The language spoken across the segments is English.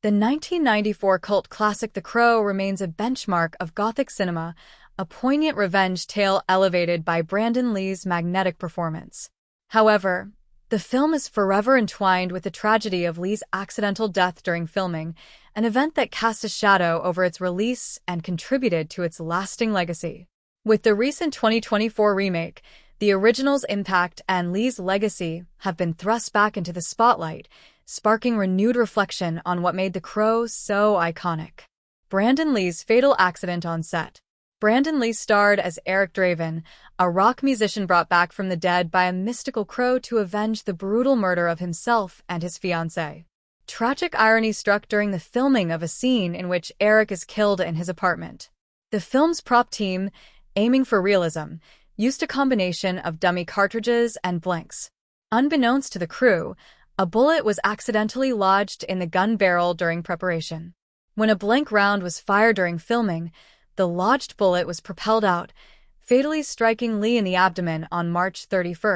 The 1994 cult classic The Crow remains a benchmark of Gothic cinema, a poignant revenge tale elevated by Brandon Lee's magnetic performance. However, the film is forever entwined with the tragedy of Lee's accidental death during filming, an event that cast a shadow over its release and contributed to its lasting legacy. With the recent 2024 remake, the original's impact and Lee's legacy have been thrust back into the spotlight, sparking renewed reflection on what made The Crow so iconic. Brandon Lee's fatal accident on set. Brandon Lee starred as Eric Draven, a rock musician brought back from the dead by a mystical crow to avenge the brutal murder of himself and his fiancée. Tragic irony struck during the filming of a scene in which Eric is killed in his apartment. The film's prop team, aiming for realism, used a combination of dummy cartridges and blanks. Unbeknownst to the crew, a bullet was accidentally lodged in the gun barrel during preparation. When a blank round was fired during filming, the lodged bullet was propelled out, fatally striking Lee in the abdomen on March 31,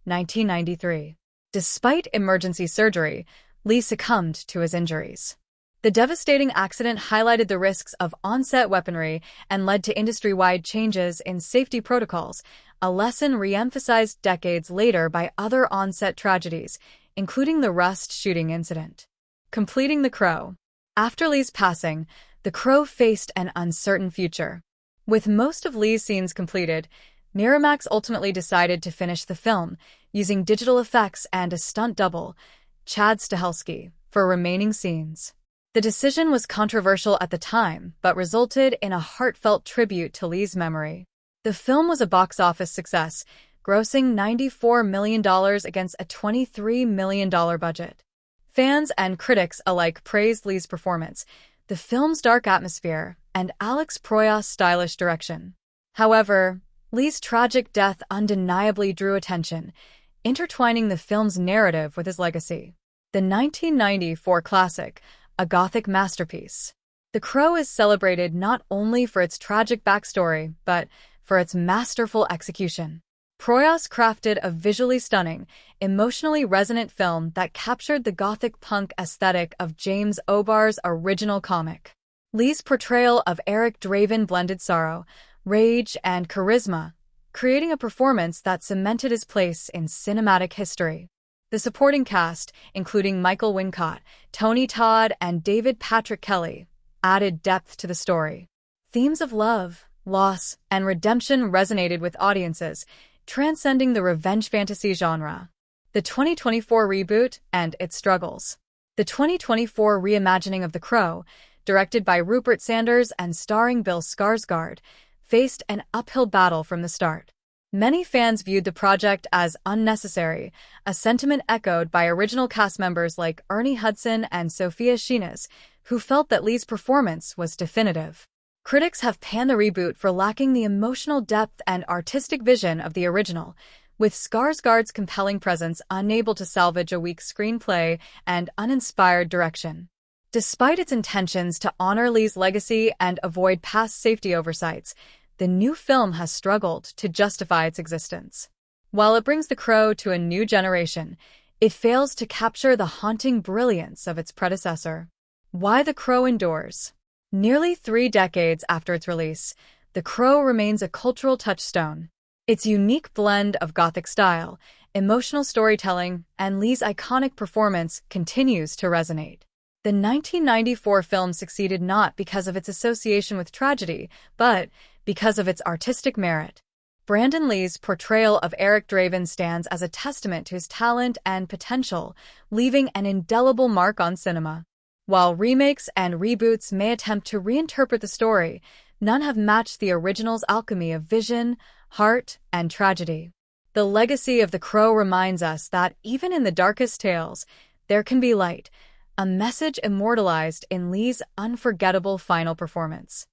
1993. Despite emergency surgery, Lee succumbed to his injuries. The devastating accident highlighted the risks of on-set weaponry and led to industry-wide changes in safety protocols, a lesson re-emphasized decades later by other on-set tragedies, including the Rust shooting incident. Completing The Crow. After Lee's passing, The Crow faced an uncertain future. With most of Lee's scenes completed, Miramax ultimately decided to finish the film, using digital effects and a stunt double, Chad Stahelski, for remaining scenes. The decision was controversial at the time, but resulted in a heartfelt tribute to Lee's memory. The film was a box office success, grossing $94 million against a $23 million budget. Fans and critics alike praised Lee's performance, the film's dark atmosphere, and Alex Proyas' stylish direction. However, Lee's tragic death undeniably drew attention, intertwining the film's narrative with his legacy. The 1994 classic, a Gothic masterpiece. The Crow is celebrated not only for its tragic backstory, but for its masterful execution. Proyas crafted a visually stunning, emotionally resonant film that captured the Gothic punk aesthetic of James O'Barr's original comic. Lee's portrayal of Eric Draven blended sorrow, rage, and charisma, creating a performance that cemented his place in cinematic history. The supporting cast, including Michael Wincott, Tony Todd, and David Patrick Kelly, added depth to the story. Themes of love, loss, and redemption resonated with audiences, transcending the revenge fantasy genre. The 2024 reboot and its struggles. The 2024 reimagining of The Crow, directed by Rupert Sanders and starring Bill Skarsgård, faced an uphill battle from the start. Many fans viewed the project as unnecessary, a sentiment echoed by original cast members like Ernie Hudson and Sophia Shinas, who felt that Lee's performance was definitive. Critics have panned the reboot for lacking the emotional depth and artistic vision of the original, with Skarsgård's compelling presence unable to salvage a weak screenplay and uninspired direction. Despite its intentions to honor Lee's legacy and avoid past safety oversights, the new film has struggled to justify its existence. While it brings The Crow to a new generation, it fails to capture the haunting brilliance of its predecessor. Why The Crow endures. Nearly 3 decades after its release, The Crow remains a cultural touchstone. Its unique blend of Gothic style, emotional storytelling, and Lee's iconic performance continues to resonate. The 1994 film succeeded not because of its association with tragedy, but because of its artistic merit. Brandon Lee's portrayal of Eric Draven stands as a testament to his talent and potential, leaving an indelible mark on cinema. While remakes and reboots may attempt to reinterpret the story, none have matched the original's alchemy of vision, heart, and tragedy. The legacy of The Crow reminds us that even in the darkest tales, there can be light, a message immortalized in Lee's unforgettable final performance.